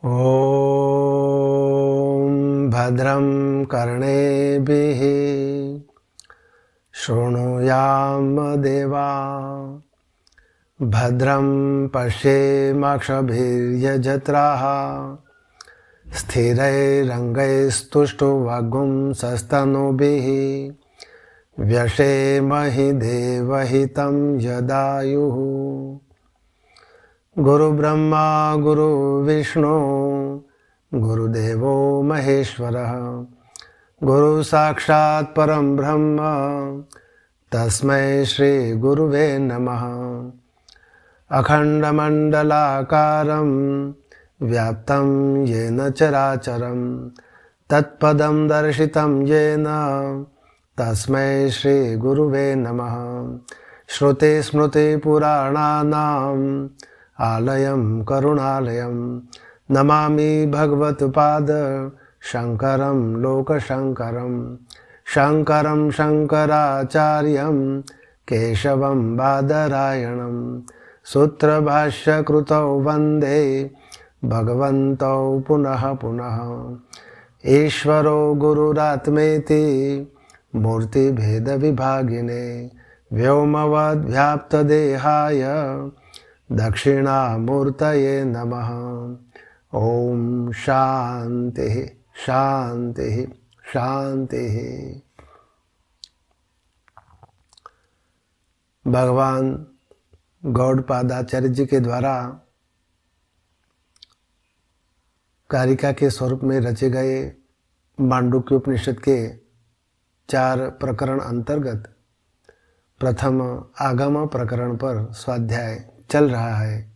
ॐ भद्रं कर्णेभिः शृणुयाम देवा भद्रं पश्येमाक्षभिर्यजत्राः स्थिरैरङ्गैस्तुष्टुवागुंसस्तनूभिः व्यशेमहि देवहितं यदायुः। गुरुब्रह्मा गुरुविष्णु गुरुदेवो महेश्वरः गुरु साक्षात् परम ब्रह्म तस्मै श्री गुरुवे नमः। अखंडमंडलाकारं व्याप्तं येन चराचरं तत्पदं दर्शितं येन तस्मै श्री गुरुवे नमः। श्रुति स्मृति पुराणानाम् आलयं करुणालयं नमामि भगवत्पाद शंकरं लोकशंकरं शंकरं शंकराचार्यं केशवं बादरायणं सूत्रभाष्यकृतौ वन्दे भगवन्तौ पुनः पुनः। ईश्वरो गुरुरात्मेति मूर्तिभेदविभागिने व्योमवद्व्याप्तदेहाय दक्षिणामूर्तये नमः। ओम शांति शांति शांति। भगवान गौड़पादाचार्य जी के द्वारा कारिका के स्वरूप में रचे गए मांडुक्य उपनिषद के 4 प्रकरण अंतर्गत प्रथम आगम प्रकरण पर स्वाध्याय चल रहा है।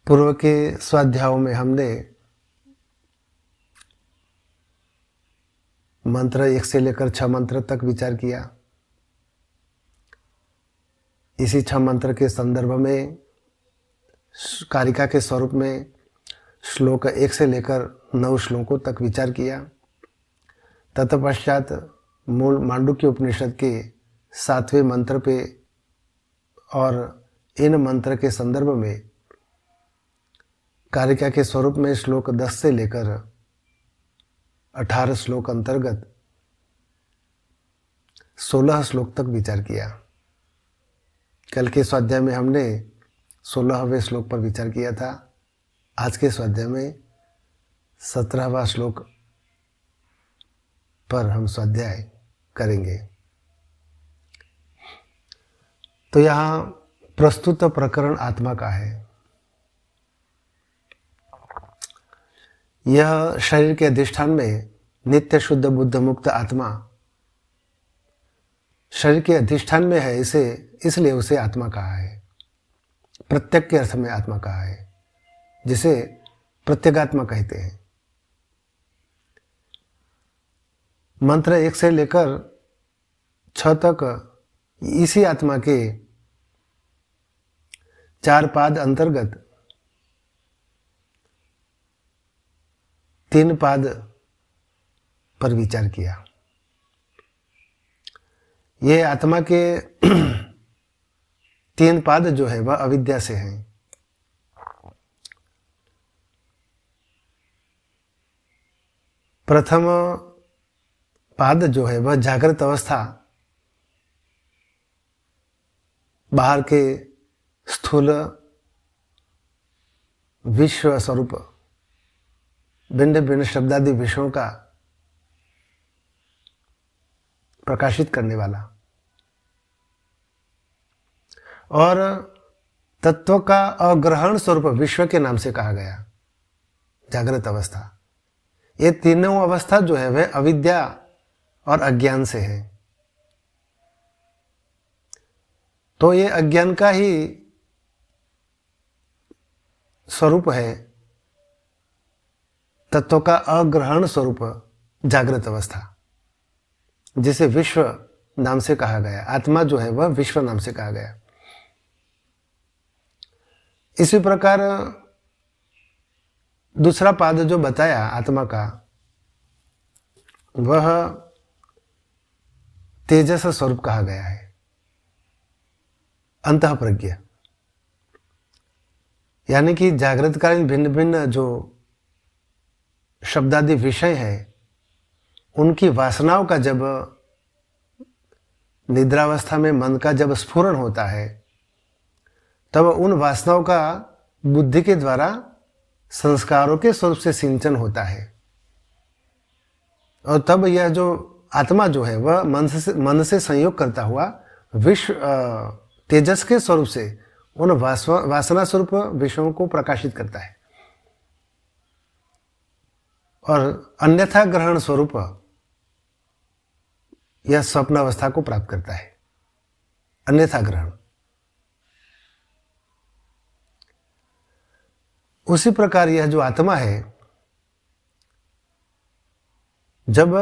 पूर्व के स्वाध्यायों में हमने मंत्र 1 से लेकर 6 मंत्र तक विचार किया। इसी 6 मंत्र के संदर्भ में कारिका के स्वरूप में श्लोक 1 से लेकर 9 श्लोकों तक विचार किया। तत्पश्चात मूल मांडुक्य उपनिषद के 7वें मंत्र पे और इन मंत्र के संदर्भ में कारिका के स्वरूप में श्लोक 10 से लेकर 18 श्लोक अंतर्गत 16 श्लोक तक विचार किया। कल के स्वाध्याय में हमने 16वें श्लोक पर विचार किया था। आज के स्वाध्याय में 17वां श्लोक पर हम स्वाध्याय करेंगे। तो यहाँ प्रस्तुत प्रकरण आत्मा का है। यह शरीर के अधिष्ठान में नित्य शुद्ध बुद्ध मुक्त आत्मा शरीर के अधिष्ठान में है, इसलिए उसे आत्मा कहा है। प्रत्यक के अर्थ में आत्मा कहा है, जिसे प्रत्यगात्मा कहते हैं। मंत्र 1 से लेकर 6 तक इसी आत्मा के 4 पाद अंतर्गत 3 पाद पर विचार किया। ये आत्मा के 3 पाद जो है वह अविद्या से हैं। प्रथम पाद जो है वह जागृत अवस्था, बाहर के स्थूल विश्व स्वरूप भिन्न भिन्न शब्दादि विषयों का प्रकाशित करने वाला, और तत्व का अग्रहण स्वरूप विश्व के नाम से कहा गया जागृत अवस्था। ये तीनों अवस्था जो है वह अविद्या और अज्ञान से है। तो ये अज्ञान का ही स्वरूप है, तत्व का अग्रहण स्वरूप जागृत अवस्था, जिसे विश्व नाम से कहा गया। आत्मा जो है वह विश्व नाम से कहा गया। इसी प्रकार दूसरा पाद जो बताया आत्मा का, वह तेजस स्वरूप कहा गया है, अंतः प्रज्ञा। यानी कि जागृतकालीन भिन्न भिन्न जो शब्दादि विषय हैं, उनकी वासनाओं का जब निद्रावस्था में मन का जब स्फुरण होता है, तब उन वासनाओं का बुद्धि के द्वारा संस्कारों के स्वरूप से सिंचन होता है। और तब यह जो आत्मा जो है वह मन से संयोग करता हुआ विश्व तेजस के स्वरूप से उन वासना स्वरूप विषयों को प्रकाशित करता है और अन्यथा ग्रहण स्वरूप यह स्वप्न अवस्था को प्राप्त करता है। अन्यथा ग्रहण। उसी प्रकार यह जो आत्मा है, जब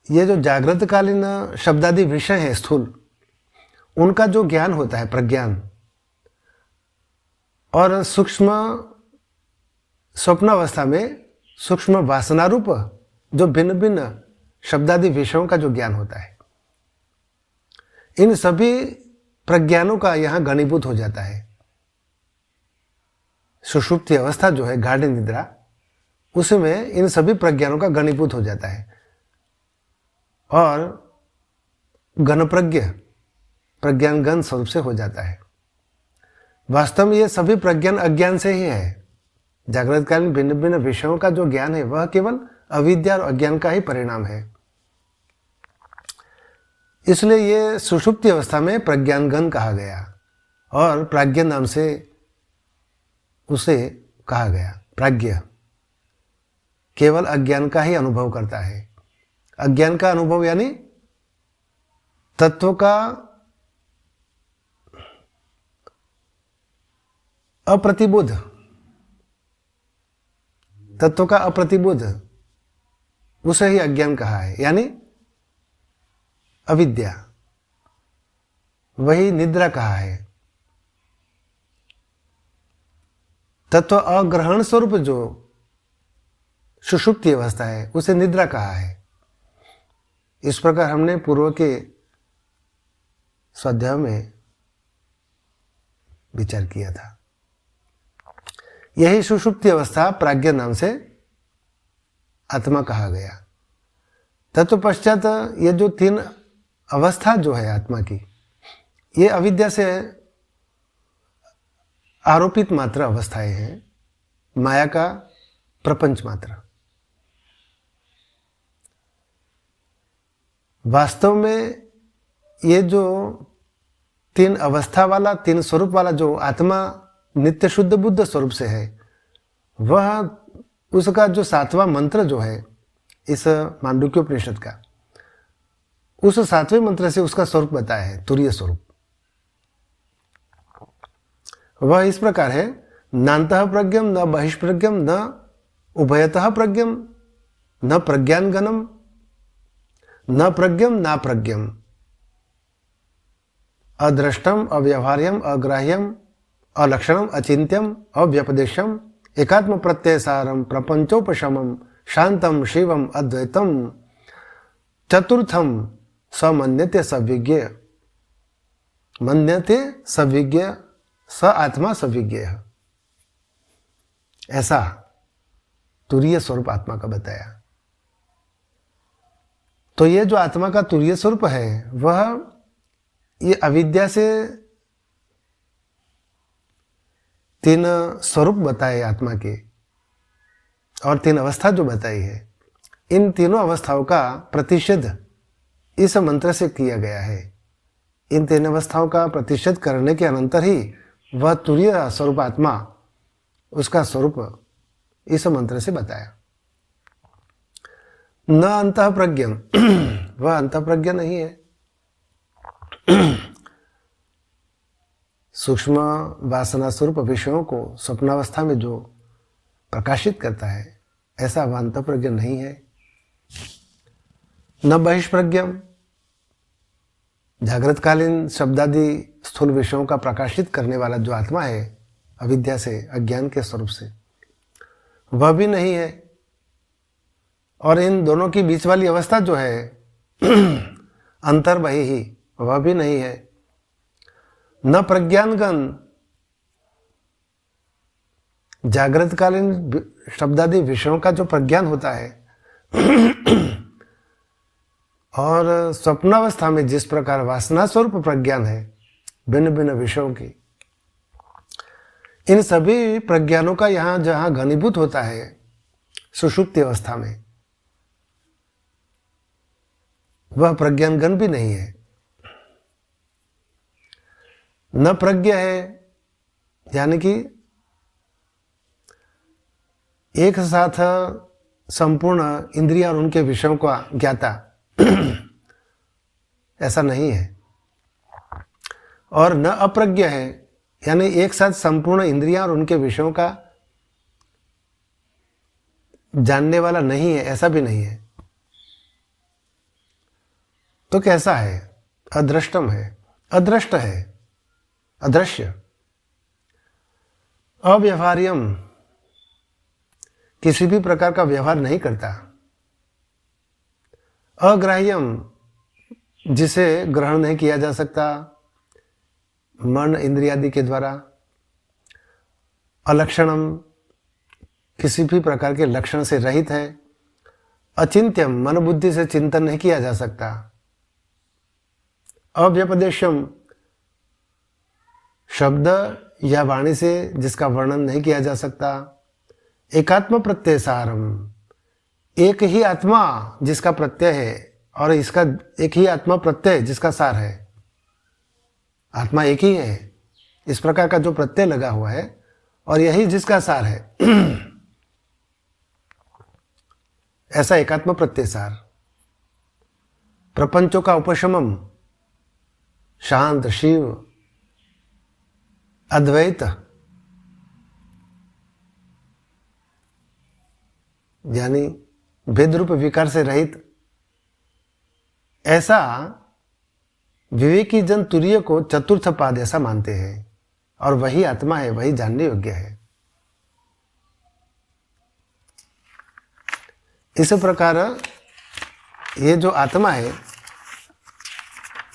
ये जो जागृतकालीन शब्दादि विषय है स्थूल, उनका जो ज्ञान होता है प्रज्ञान, और सूक्ष्म स्वप्न अवस्था में सूक्ष्म वासना रूप जो भिन्न भिन्न शब्दादि विषयों का जो ज्ञान होता है, इन सभी प्रज्ञानों का यहाँ घनीभूत हो जाता है। सुषुप्ति अवस्था जो है गाढ़ निद्रा, उसमें इन सभी प्रज्ञानों का घनीभूत हो जाता है और घन प्रज्ञान घन स्वरूप से हो जाता है। वास्तव में ये सभी प्रज्ञान अज्ञान से ही है। जागृतकालीन भिन्न भिन्न विषयों का जो ज्ञान है वह केवल अविद्या और अज्ञान का ही परिणाम है। इसलिए ये सुषुप्ति अवस्था में प्रज्ञान घन कहा गया और प्राज्ञ नाम से उसे कहा गया। प्राज्ञ केवल अज्ञान का ही अनुभव करता है। अज्ञान का अनुभव यानी तत्व का अप्रतिबोध, तत्व का अप्रतिबोध, उसे ही अज्ञान कहा है, यानी अविद्या, वही निद्रा कहा है। तत्व अग्रहण स्वरूप जो सुषुप्ति अवस्था है उसे निद्रा कहा है। इस प्रकार हमने पूर्व के स्वाध्याय में विचार किया था। यही सुषुप्ति अवस्था प्राज्ञ नाम से आत्मा कहा गया। तत्पश्चात ये जो तीन अवस्था जो है आत्मा की, ये अविद्या से आरोपित मात्र अवस्थाएं हैं, माया का प्रपंच मात्र। वास्तव में ये जो तीन अवस्था वाला, तीन स्वरूप वाला जो आत्मा नित्य शुद्ध बुद्ध स्वरूप से है, वह उसका जो सातवां मंत्र जो है इस मांडुक्य उपनिषद का, उस सातवें मंत्र से उसका स्वरूप बताया है, तुरीय स्वरूप। वह इस प्रकार है, नान्तः प्रज्ञम न बहिष्प्रज्ञम न उभयतः प्रज्ञम न प्रज्ञानगणम न प्रज्ञम ना प्रज्ञम अदृष्टम अव्यवहार्यम अग्राह्यम अलक्षणम अचिंत्यम अव्यपदेशम एकात्म प्रत्ययसारम प्रपंचोपशमम शांतम शिवम अद्वैतम चतुर्थम समन्यते सविज्ञ मन्यते सविज्ञ स आत्मा सविज्ञ। ऐसा तुरीय स्वरूप आत्मा का बताया। तो ये जो आत्मा का तुरीय स्वरूप है वह ये अविद्या से तीन स्वरूप बताए आत्मा के और तीन अवस्था जो बताई है, इन तीनों अवस्थाओं का प्रतिषेध इस मंत्र से किया गया है। इन तीन अवस्थाओं का प्रतिषेध करने के अनंतर ही वह तुरीय स्वरूप आत्मा, उसका स्वरूप इस मंत्र से बताया। न अंतः प्रज्ञम, वह अंतः प्रज्ञ नहीं है। सूक्ष्म वासना स्वरूप विषयों को स्वप्नावस्था में जो प्रकाशित करता है, ऐसा वह अंतः प्रज्ञ नहीं है। न बहिष्प्रज्ञम, जागृतकालीन शब्दादि स्थूल विषयों का प्रकाशित करने वाला जो आत्मा है अविद्या से, अज्ञान के स्वरूप से, वह भी नहीं है। और इन दोनों की बीच वाली अवस्था जो है अंतर वही ही, वह भी नहीं है। न प्रज्ञानगण, जागृतकालीन शब्दादि विषयों का जो प्रज्ञान होता है और स्वप्नावस्था में जिस प्रकार वासना स्वरूप प्रज्ञान है भिन्न भिन्न विषयों की, इन सभी प्रज्ञानों का यहाँ जहाँ घनीभूत होता है सुषुप्ति अवस्था में, वह प्रज्ञान गण भी नहीं है, न प्रज्ञ है, यानी कि एक साथ संपूर्ण इंद्रिया और उनके विषयों का ज्ञाता ऐसा नहीं है, और न अप्रज्ञ है, यानी एक साथ संपूर्ण इंद्रिया और उनके विषयों का जानने वाला नहीं है, ऐसा भी नहीं है। तो कैसा है? अदृष्टम है, अदृष्ट है, अदृश्य, अव्यवहार्यम, किसी भी प्रकार का व्यवहार नहीं करता, अग्राह्यम, जिसे ग्रहण नहीं किया जा सकता मन इंद्रियादि के द्वारा, अलक्षणम, किसी भी प्रकार के लक्षण से रहित है, अचिंत्यम, मन बुद्धि से चिंतन नहीं किया जा सकता, अव्यपदेशम, शब्द या वाणी से जिसका वर्णन नहीं किया जा सकता, एकात्म प्रत्यय सारम, एक ही आत्मा जिसका प्रत्यय है और इसका एक ही आत्मा प्रत्यय जिसका सार है, आत्मा एक ही है, इस प्रकार का जो प्रत्यय लगा हुआ है और यही जिसका सार है ऐसा एकात्म प्रत्यय सार, प्रपंचों का उपशमम, शांत, शिव, अद्वैत, यानी भेद रूप विकार से रहित, ऐसा विवेकी जन तुरीय को चतुर्थ पाद ऐसा मानते हैं और वही आत्मा है, वही जानने योग्य है। इस प्रकार ये जो आत्मा है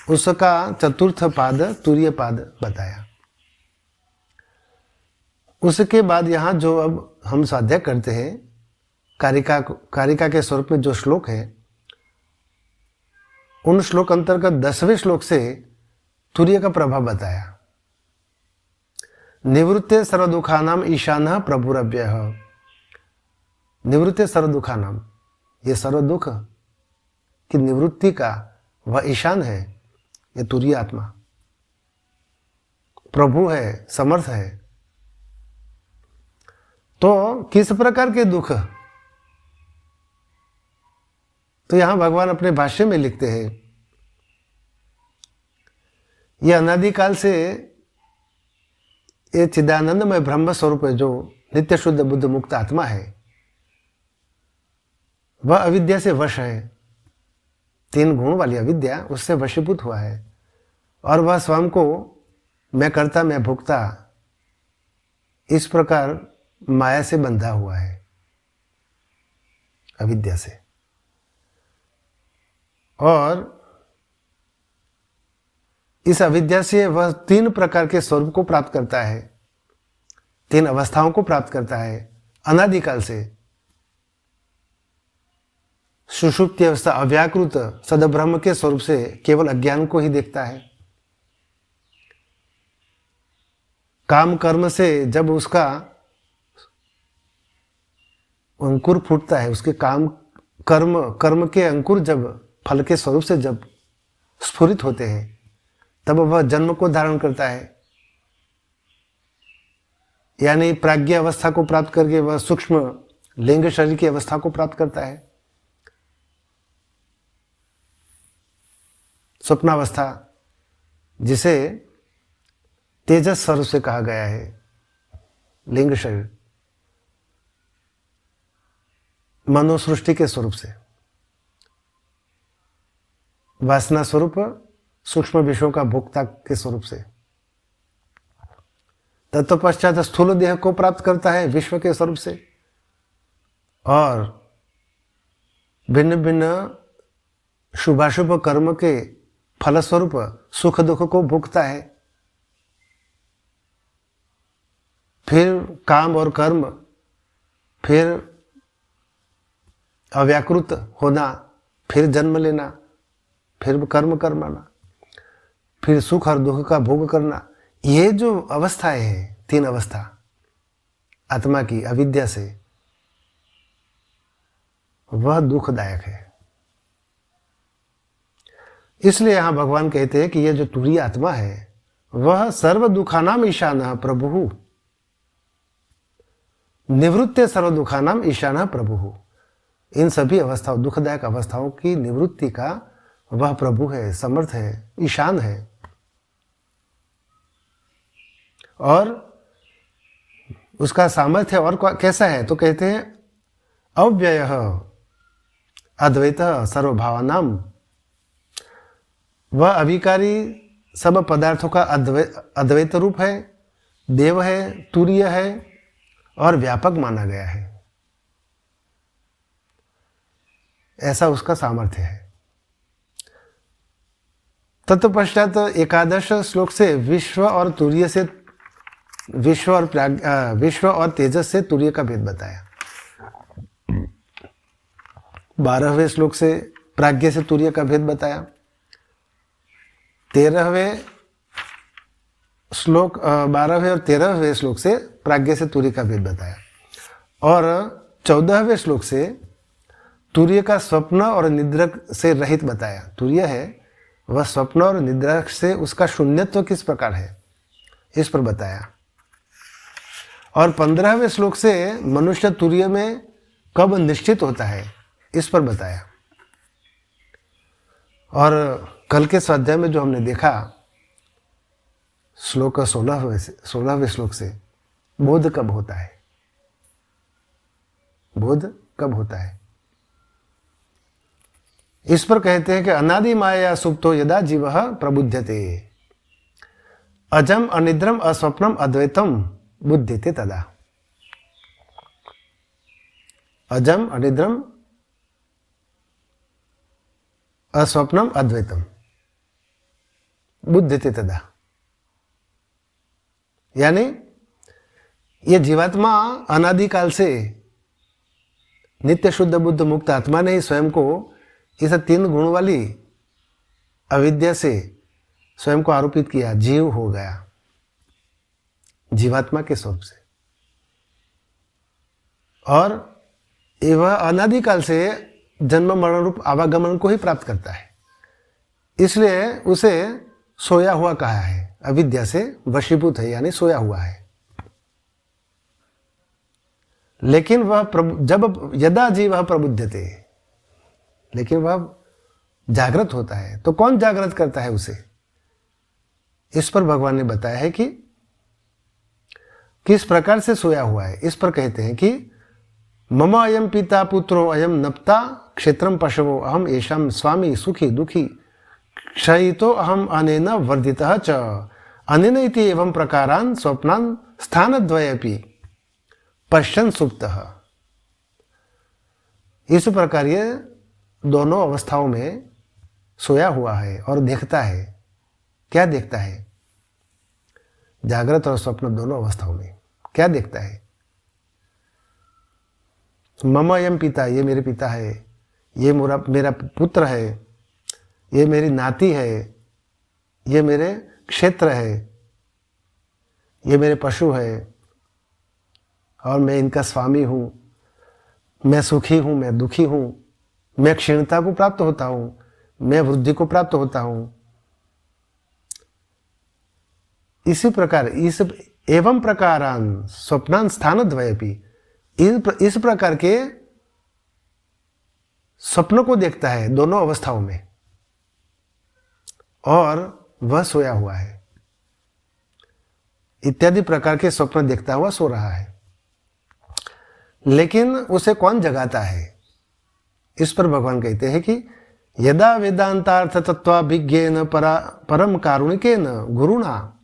उसका चतुर्थ पाद तुरीय पाद बताया। उसके बाद यहाँ जो अब हम स्वाध्याय करते हैं, कारिका के स्वरूप में जो श्लोक है, उन श्लोक अंतर्गत 10वें श्लोक से तुरीय का प्रभाव बताया। निवृत्ते सर्वदुखानाम ईशानः प्रभुरव्यः, निवृत्ते सर्वदुखानाम, ये सर्व दुख की निवृत्ति का वह ईशान है, ये तुरीय आत्मा प्रभु है, समर्थ है। तो किस प्रकार के दुख? तो यहां भगवान अपने भाष्य में लिखते हैं, यह अनादिकाल से ये चिदानंदमय ब्रह्म स्वरूप है, जो नित्य शुद्ध बुद्ध मुक्त आत्मा है, वह अविद्या से वश है, 3 गुण वाली अविद्या उससे वशीभूत हुआ है, और वह स्वयं को मैं कर्ता मैं भोक्ता इस प्रकार माया से बंधा हुआ है, अविद्या से। और इस अविद्या से वह 3 प्रकार के स्वरूप को प्राप्त करता है, 3 अवस्थाओं को प्राप्त करता है अनादिकाल से। सुषुप्ति अवस्था अव्याकृत सदब्रह्म के स्वरूप से केवल अज्ञान को ही देखता है। काम कर्म से जब उसका अंकुर फूटता है, उसके कर्म के अंकुर जब फल के स्वरूप से जब स्फुरित होते हैं, तब वह जन्म को धारण करता है, यानी प्राज्ञ अवस्था को प्राप्त करके वह सूक्ष्म लिंग शरीर की अवस्था को प्राप्त करता है। स्वप्नावस्था जिसे तेजस स्वरूप से कहा गया है, लिंग शरीर मनोसृष्टि के स्वरूप से, वासना स्वरूप सूक्ष्म विषयों का भोक्ता के स्वरूप से, तत्पश्चात स्थूल देह को प्राप्त करता है विश्व के स्वरूप से, और भिन्न भिन्न शुभाशुभ कर्म के फलस्वरूप सुख दुख को भोगता है। फिर काम और कर्म, फिर अव्याकृत होना, फिर जन्म लेना, फिर कर्म करना, फिर सुख और दुख का भोग करना। ये जो अवस्थाएं हैं, 3 अवस्था आत्मा की अविद्या से, वह दुखदायक है। इसलिए यहां भगवान कहते हैं कि यह जो तुरीय आत्मा है वह सर्व दुखानाम ईशानः प्रभुः, निवृत्ते सर्व दुखानाम ईशानः प्रभुः। इन सभी अवस्थाओं, दुखदायक अवस्थाओं की निवृत्ति का वह प्रभु है, समर्थ है, ईशान है। और उसका सामर्थ्य और कैसा है तो कहते हैं अव्ययः अद्वैतः सर्वभावानाम, वह अविकारी सब पदार्थों का अद्वैत रूप है, देव है, तुरीय है और व्यापक माना गया है। ऐसा उसका सामर्थ्य है। तत्पश्चात 11 श्लोक से विश्व और तुरीय से, विश्व और तेजस से तुरीय का भेद बताया। 12वें श्लोक से प्राज्ञ से तुरीय का भेद बताया। 13वें श्लोक 12वें और 13वें श्लोक से प्राज्ञ से तुरीय का भेद बताया। और 14वें श्लोक से तुरीय का स्वप्न और निद्रा से रहित बताया। तुरीय है वह स्वप्न और निद्रा से उसका शून्यत्व किस प्रकार है, इस पर बताया। और 15वें श्लोक से मनुष्य तुरीय में कब निश्चित होता है, इस पर बताया। और कल के स्वाध्याय में जो हमने देखा श्लोक 16वें श्लोक से, बोध कब होता है, बोध कब होता है, इस पर कहते हैं कि अनादि माया सुप्तो यदा जीवः प्रबुध्यते अजम अनिद्रम अस्वप्नम अद्वैतम बुध्यते तदा। अजम अनिद्रम अस्वप्नम अद्वैतम बुध्यते तदा, यानी ये जीवात्मा अनादिकाल से नित्य शुद्ध बुद्ध मुक्त आत्मा ने ही स्वयं को इस 3 गुण वाली अविद्या से स्वयं को आरोपित किया, जीव हो गया जीवात्मा के स्वरूप से। और वह अनादिकाल से जन्म मरण रूप आवागमन को ही प्राप्त करता है, इसलिए उसे सोया हुआ कहा है, अविद्या से वशीभूत है, यानी सोया हुआ है। लेकिन वह जब यदा जीवः प्रबुध्यते, लेकिन वह जागृत होता है, तो कौन जागृत करता है उसे, इस पर भगवान ने बताया है कि किस प्रकार से सोया हुआ है। इस पर कहते हैं कि मम अयम पिता पुत्रो अयम नप्ता क्षेत्रम पशवो अहम येषाम स्वामी सुखी दुखी क्षयितो अहम अनेन वर्धितः च अनेन इति एवं प्रकारान् स्वप्नान् स्थानद्वयेपि पश्यन् सुप्तः। इस प्रकार ये दोनों अवस्थाओं में सोया हुआ है और देखता है। क्या देखता है, जागृत और स्वप्न दोनों अवस्थाओं में क्या देखता है। मम अयम पिता, ये मेरे पिता है, ये मेरा पुत्र है, ये मेरी नाती है, ये मेरे क्षेत्र है, ये मेरे पशु है और मैं इनका स्वामी हूँ, मैं सुखी हूँ, मैं दुखी हूँ, मैं क्षीणता को प्राप्त होता हूँ, मैं वृद्धि को प्राप्त होता हूँ। इसी प्रकार इस एवं प्रकारान स्वप्नान स्थानद्वयेपि, इस प्रकार के स्वप्न को देखता है दोनों अवस्थाओं में, और वह सोया हुआ है। इत्यादि प्रकार के स्वप्न देखता हुआ सो रहा है। लेकिन उसे कौन जगाता है, इस पर भगवान कहते हैं कि यदा वेदांतार्थ तत्वाभिज्ञेन परम कारुणिकेन गुरुणा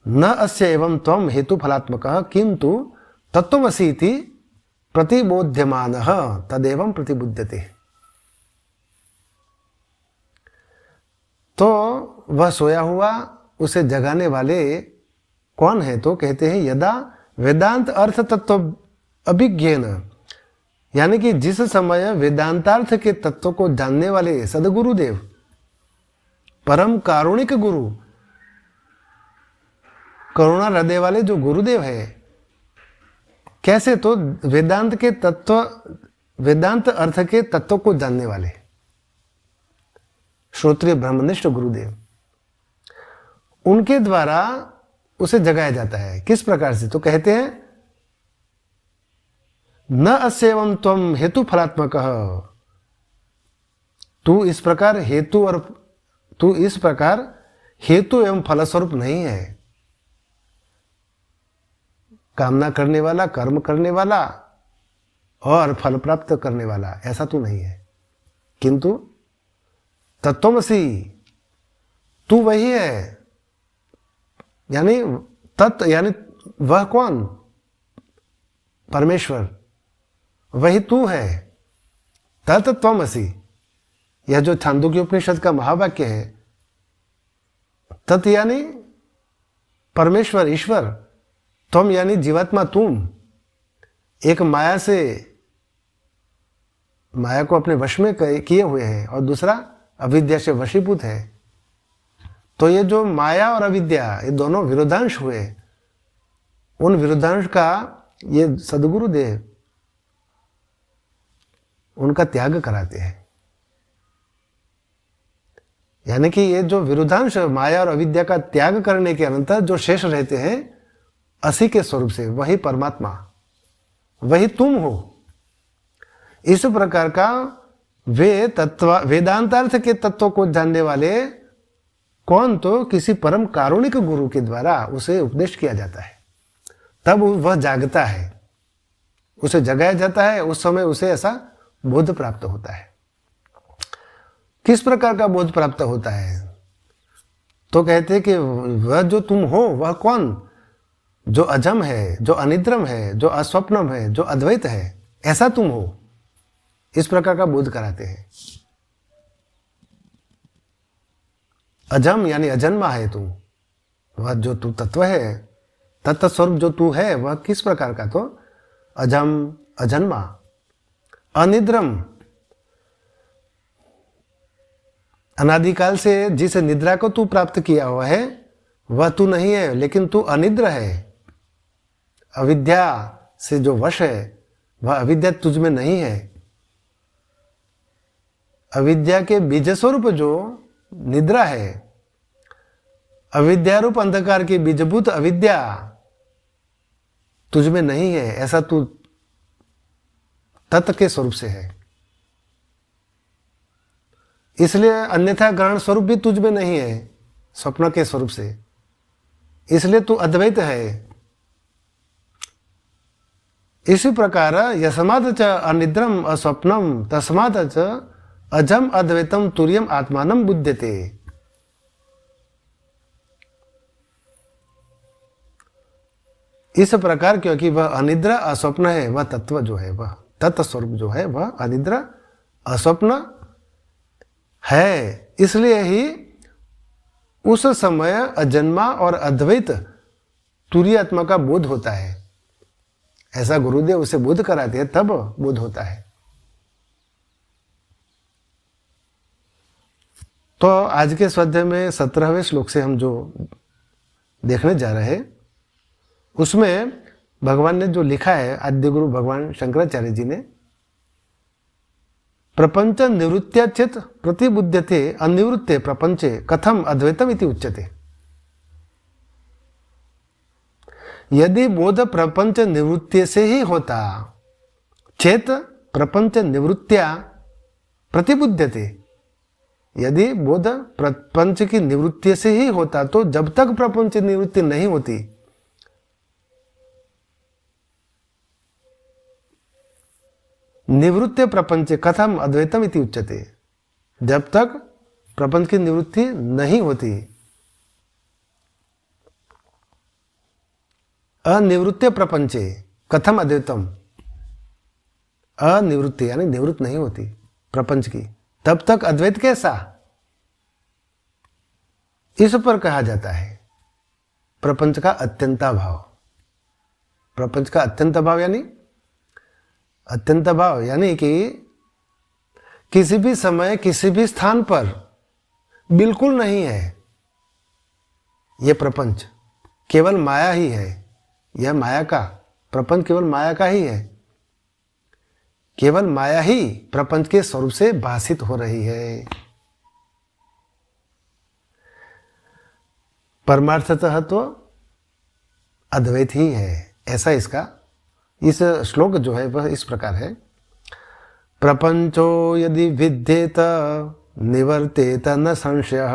न अस्य एवं त्वं हेतु फलात्मकः किंतु तत्त्वमसि इति प्रतिबोध्यमानः तदेवं प्रतिबुध्यते। तो वह सोया हुआ, उसे जगाने वाले कौन है, तो कहते हैं यदा वेदांत अर्थ तत्व अभिज्ञेन, यानी कि जिस समय वेदांतार्थ के तत्व को जानने वाले सदगुरुदेव, परम कारुणिक गुरु, करुणा हृदय वाले जो गुरुदेव है, कैसे? तो वेदांत के तत्व, वेदांत अर्थ के तत्व को जानने वाले श्रोत्रिय ब्रह्मनिष्ठ गुरुदेव, उनके द्वारा उसे जगाया जाता है। किस प्रकार से? तो कहते हैं न अस्येवं त्वं हेतु फलात्मक, तू इस प्रकार हेतु एवं फलस्वरूप नहीं है। कामना करने वाला, कर्म करने वाला और फल प्राप्त करने वाला, ऐसा तू नहीं है। किंतु तत्वमसि, तू वही है। यानी तत्व, यानी वह कौन? परमेश्वर, वही तू है। तत्त्वमसि, यह जो छांदोग्य उपनिषद का महावाक्य है, तत् यानी परमेश्वर, ईश्वर, त्वम यानी जीवात्मा, तुम। एक माया से, माया को अपने वश में किए हुए हैं, और दूसरा अविद्या से वशीभूत है। तो ये जो माया और अविद्या, ये दोनों विरोधांश हुए, उन विरोधांश का ये सदगुरुदेव उनका त्याग कराते हैं। यानी कि ये जो विरोधांश माया और अविद्या का त्याग करने के अनंतर जो शेष रहते हैं असी के स्वरूप से, वही परमात्मा, वही तुम हो। इस प्रकार का वे तत्व, वेदांतार्थ के तत्व को जानने वाले कौन? तो किसी परम कारुणिक गुरु के द्वारा उसे उपदेश किया जाता है, तब वह जागता है, उसे जगाया जाता है। उस समय उसे ऐसा बोध प्राप्त होता है। किस प्रकार का बोध प्राप्त होता है? तो कहते हैं कि वह जो तुम हो, वह कौन? जो अजम है, जो अनिद्रम है, जो अस्वप्नम है, जो अद्वैत है, ऐसा तुम हो। इस प्रकार का बोध कराते हैं। अजम यानी अजन्मा है तू, वह जो तू तत्व है, तत्व स्वरूप जो तू है, वह किस प्रकार का? तो अजम, अजन्मा, अनिद्रम, अनादिकाल से जिस निद्रा को तू प्राप्त किया हुआ है वह तू नहीं है, लेकिन तू अनिद्र है। अविद्या से जो वश है, वह अविद्या तुझ में नहीं है। अविद्या के बीज स्वरूप जो निद्रा है, अविद्यारूप अंधकार की बीजभूत अविद्या तुझ में नहीं है, ऐसा तू तत्व के स्वरूप से है। इसलिए अन्यथा ग्रहण स्वरूप भी तुझ में नहीं है, स्वप्न के स्वरूप से, इसलिए तू अद्वैत है। इसी प्रकार यस्मात् च अनिद्रम अस्वप्नम तस्मात् च अजम अद्वैतम तुर्यम आत्मानम बुध्यते। इस प्रकार क्योंकि वह अनिद्र अस्वप्न है, वह तत्व जो है, वह तत्व स्वरूप जो है, वह अनिद्र अस्वप्न है। इसलिए ही उस समय अजन्मा और अद्वैत तुरीय आत्मा का बोध होता है। ऐसा गुरुदेव उसे बोध कराते हैं, तब बोध होता है। तो आज के स्वाध्याय में 17वें श्लोक से हम जो देखने जा रहे हैं, उसमें भगवान ने जो लिखा है, आद्य गुरु भगवान शंकराचार्य जी ने, प्रपंच निवृत्त्या चेत प्रतिबुध्यते अनिवृत्ते प्रपंचे कथम अद्वैतम इति उच्यते। यदि बोध प्रपंच निवृत्ति से ही होता, चेत प्रपंच निवृत्त्या प्रतिबुध्यते, यदि बोध प्रपंच की निवृत्ति से ही होता, तो जब तक प्रपंच निवृत्ति नहीं होती, निवृत्ति प्रपंच कथम अद्वैतम इति उच्यते, जब तक प्रपंच की निवृत्ति नहीं होती, अनिवृत्ति प्रपंचे कथम अद्वैतम, अनिवृत्ति यानी निवृत्त नहीं होती प्रपंच की, तब तक अद्वैत कैसा? इस पर कहा जाता है प्रपंच का अत्यंता भाव। प्रपंच का अत्यंत अभाव यानी कि किसी भी समय किसी भी स्थान पर बिल्कुल नहीं है यह प्रपंच, केवल माया ही है। यह माया का प्रपंच केवल माया का ही है, केवल माया ही प्रपंच के स्वरूप से भाषित हो रही है। परमार्थतः तो अद्वैत ही है। ऐसा इसका इस श्लोक जो है वह इस प्रकार है। प्रपंचो यदि विद्येत निवर्तेत न संशयः,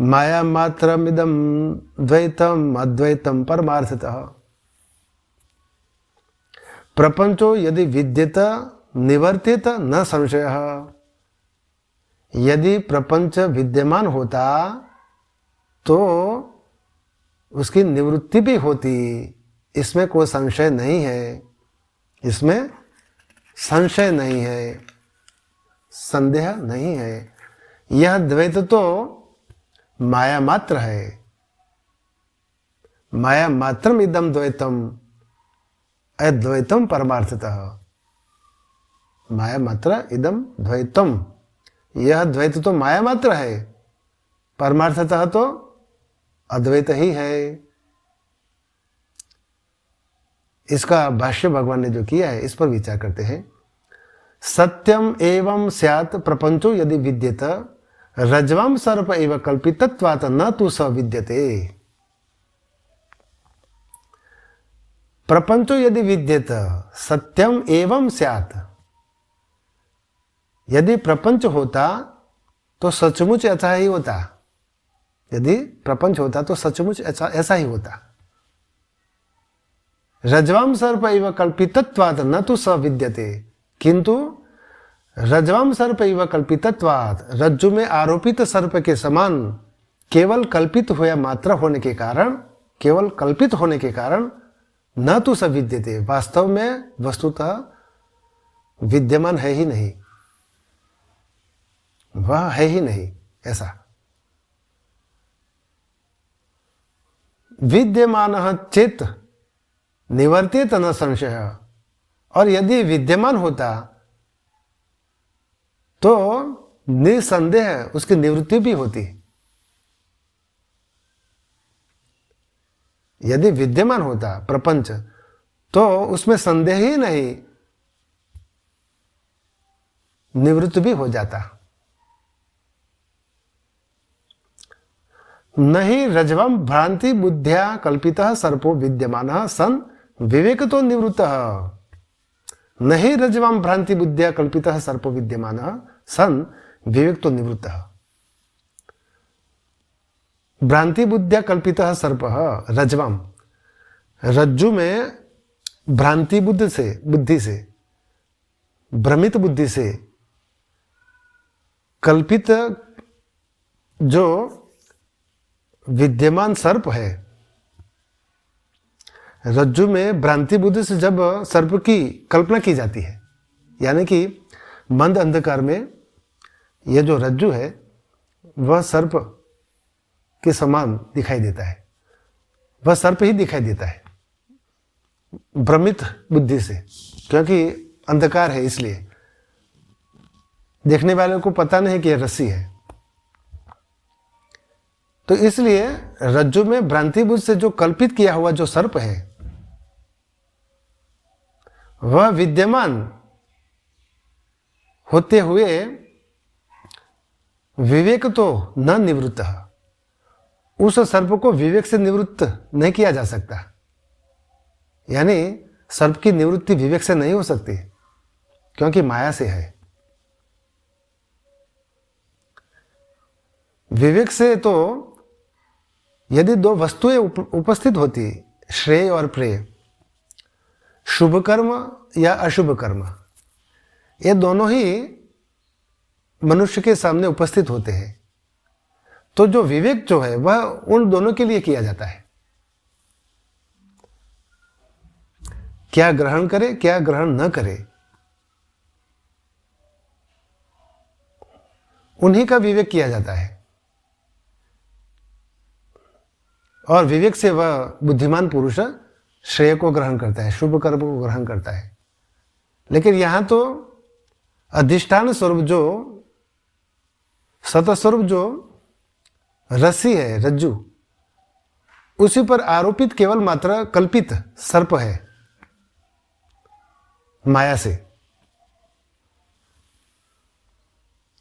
माया मात्रमिदं द्वैतम अद्वैतम परमार्थतः। प्रपंचो यदि विद्येत निवर्तेत न संशयः, यदि प्रपंच विद्यमान होता तो उसकी निवृत्ति भी होती, इसमें कोई संशय नहीं है, इसमें संशय नहीं है, संदेह नहीं है। यह द्वैत तो माया मात्र है। माया मात्रम इदम द्वैतम अद्वैतम परमार्थतः। माया मात्र इदम द्वैतम, यह द्वैत तो माया मात्र है, परमार्थतः तो अद्वैत ही है। इसका भाष्य भगवान ने जो किया है इस पर विचार करते हैं। सत्यम एवं स्यात् प्रपंचो यदि विद्येत रज्ज्वं सर्प एव कल्पितत्वात् न तु स विद्यते। प्रपंचो यदि विद्येत सत्यम एवं स्यात्, यदि प्रपंच होता तो सचमुच ऐसा ही होता। यदि प्रपंच होता तो सचमुच ऐसा ही होता। रज्ज्वं सर्प इव कल्पितत्वात् न तु स विद्यते, किंतु रज्ज्वं सर्प इव कल्पितत्वात्, रज्जु में आरोपित सर्प के समान केवल कल्पित हुआ मात्र होने के कारण, केवल कल्पित होने के कारण न तु स विद्यते, वास्तव में वस्तुतः विद्यमान है ही नहीं, वह है ही नहीं। ऐसा विद्यमान चेत निवर्तेत न संशय, और यदि विद्यमान होता तो निसंदेह उसकी निवृत्ति भी होती। यदि विद्यमान होता प्रपंच तो उसमें संदेह ही नहीं, निवृत्त भी हो जाता। नहीं रज्ज्वं भ्रांति बुद्ध्या कल्पितः सर्पो विद्यमानः सन विवेक तो निवृत्तः। नहीं रज्ज्वं भ्रांति बुद्ध्या कल्पितः सर्पो विद्यमानः सन विवेक तो निवृत्तः। भ्रांति बुद्ध्या कल्पितः सर्पः रज्ज्वं, रज्जु में भ्रांति बुद्धि से भ्रमित बुद्धि से कल्पित जो विद्यमान सर्प है, रज्जु में भ्रांति बुद्धि से जब सर्प की कल्पना की जाती है, यानी कि मंद अंधकार में यह जो रज्जु है वह सर्प के समान दिखाई देता है, वह सर्प ही दिखाई देता है भ्रमित बुद्धि से, क्योंकि अंधकार है इसलिए देखने वाले को पता नहीं कि यह रस्सी है। तो इसलिए रज्जु में भ्रांति बुद्धि से जो कल्पित किया हुआ जो सर्प है वह विद्यमान होते हुए विवेक तो न निवृत्त, उस सर्प को विवेक से निवृत्त नहीं किया जा सकता। यानी सर्प की निवृत्ति विवेक से नहीं हो सकती, क्योंकि माया से है। विवेक से तो यदि दो वस्तुएं उपस्थित होती, श्रेय और प्रेय, शुभ कर्म या अशुभ कर्म, ये दोनों ही मनुष्य के सामने उपस्थित होते हैं, तो जो विवेक जो है वह उन दोनों के लिए किया जाता है। क्या ग्रहण करे क्या ग्रहण न करे, उन्हीं का विवेक किया जाता है। और विवेक से वह बुद्धिमान पुरुष श्रेय को ग्रहण करता है, शुभ कर्म को ग्रहण करता है। लेकिन यहाँ तो अधिष्ठान स्वरूप जो सतस्वरूप जो रस्सी है, रज्जु, उसी पर आरोपित केवल मात्र कल्पित सर्प है माया से,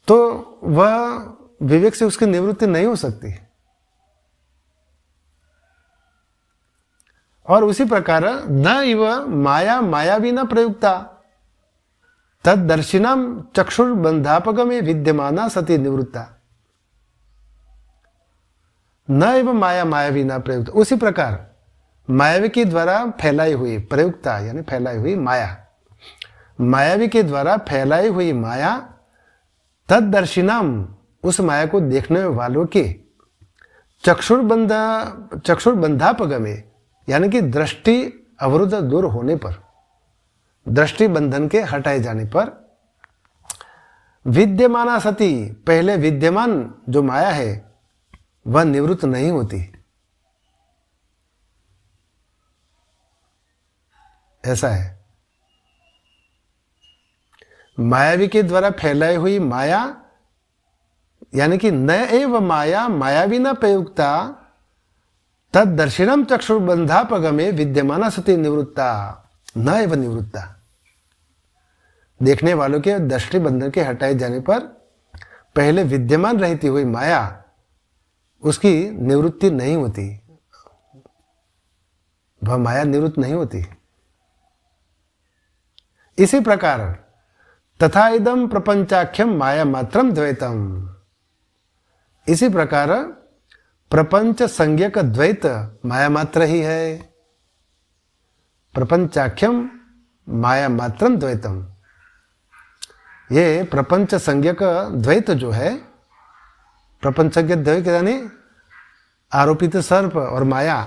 तो वह विवेक से उसकी निवृत्ति नहीं हो सकती। और उसी प्रकार न इव माया मायावी न प्रयुक्ता तदर्शिनाम चक्षुर्बंधापक में विद्यमाना सती निवृत्ता। न एवं माया मायावी न प्रयुक्त, उसी प्रकार मायावी के द्वारा फैलाई हुई प्रयुक्ता यानी फैलाई हुई माया, मायावी के द्वारा फैलाई हुई माया तदर्शिनाम उस माया को देखने वालों के चक्षुर्बंधापक में यानी कि दृष्टि अवरुद्ध दूर होने पर, दृष्टि बंधन के हटाए जाने पर विद्यमाना सती पहले विद्यमान जो माया है वह निवृत्त नहीं होती। ऐसा है, मायावी के द्वारा फैलाई हुई माया यानी कि न एव माया मायावी न प्रयुक्ता तद दर्शिनम चक्षुर्बंधापक में विद्यमाना सती निवृत्ता न एव निवृत्ता। देखने वालों के दृष्टि बंधन के हटाए जाने पर पहले विद्यमान रहती हुई माया उसकी निवृत्ति नहीं होती, वह माया निवृत्त नहीं होती। इसी प्रकार तथा इदम प्रपंचाख्यम माया मात्रम द्वैतम, इसी प्रकार प्रपंच संज्ञक द्वैत माया मात्र ही है। प्रपंचाख्यम माया मात्रम द्वैतम, ये प्रपंच संज्ञक द्वैत जो है, प्रपंच संज्ञक द्वैत यानी आरोपित सर्प और माया,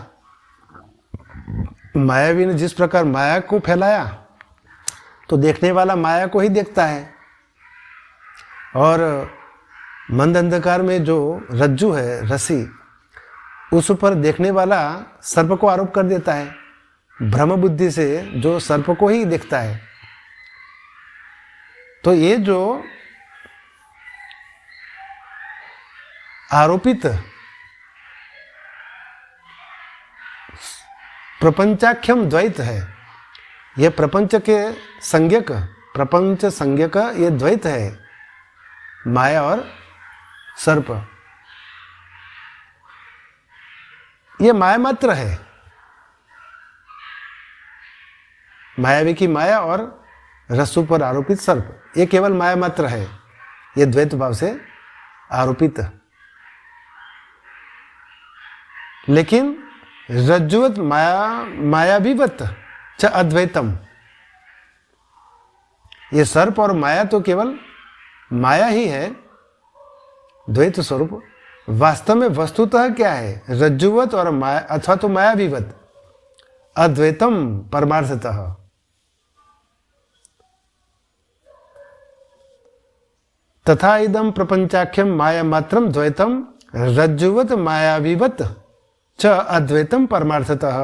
मायावी ने जिस प्रकार माया को फैलाया तो देखने वाला माया को ही देखता है, और मंद अंधकार में जो रज्जु है रस्सी, उस पर देखने वाला सर्प को आरोप कर देता है, भ्रम बुद्धि से जो सर्प को ही देखता है। तो ये जो आरोपित प्रपंचाख्यम द्वैत है, यह प्रपंच के संज्ञक, प्रपंच संज्ञक ये द्वैत है, माया और सर्प, ये माया मात्र है। मायावी की माया और रस्सु पर आरोपित सर्प, ये केवल माया मात्र है, ये द्वैत भाव से आरोपित। लेकिन रज्जुवत मायावीवत च अद्वैतम, ये सर्प और माया तो केवल माया ही है, द्वैत स्वरूप। वास्तव में वस्तुतः क्या है? रज्जुवत और माया अथवा तो मायावीवत अद्वैतम परमार्थतः। तथा इदम प्रपंचाख्यम माया मात्रम द्वैतम रज्जुवत मायावीवत च अद्वैतम परमार्थतः।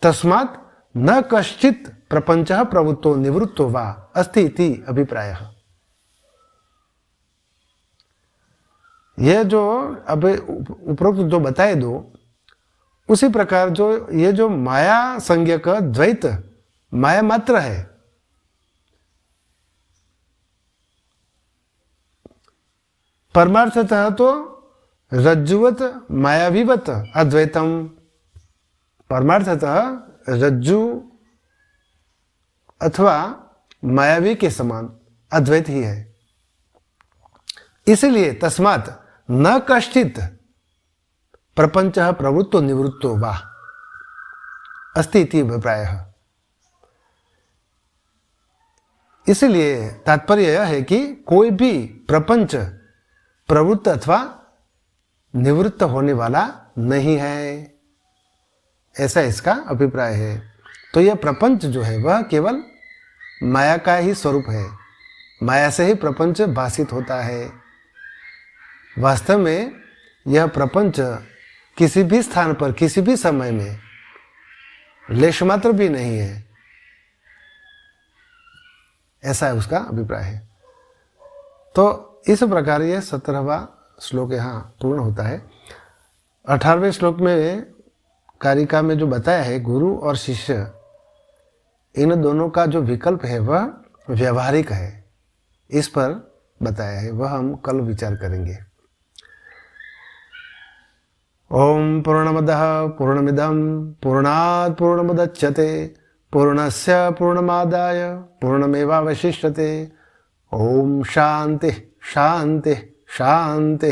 तस्मात् न कश्चित् प्रपंचः प्रवृत्तो निवृत्तो वा अस्ति इति अभिप्रायः। यह जो अब उपरोक्त जो बताए दो, उसी प्रकार जो ये जो माया संज्ञक द्वैत माया मात्र है, परमार्थतः तो रज्जुवत मायावीवत अद्वैतम, परमार्थतः रज्जु अथवा मायावी के समान अद्वैत ही है। इसलिए तस्मात् न कश्चित् प्रपंचः प्रवृत्तो निवृत्तो वा अस्ति इति अभिप्रायः। इसलिए तात्पर्य यह है कि कोई भी प्रपंच प्रवृत्त अथवा निवृत्त होने वाला नहीं है, ऐसा इसका अभिप्राय है। तो यह प्रपंच जो है वह केवल माया का ही स्वरूप है, माया से ही प्रपंच भाषित होता है। वास्तव में यह प्रपंच किसी भी स्थान पर किसी भी समय में लेश मात्र भी नहीं है, ऐसा है उसका अभिप्राय है। तो इस प्रकार ये 17वां श्लोक यहाँ पूर्ण होता है। 18वें श्लोक में कारिका में जो बताया है, गुरु और शिष्य इन दोनों का जो विकल्प है वह व्यवहारिक है, इस पर बताया है, वह हम कल विचार करेंगे। ओम पूर्णमदः पूर्णमिदं पूर्णात् पूर्णमुदच्यते पूर्णस्य पूर्णमादाय पूर्णमेवावशिष्यते। ओम शांति शांति शांति।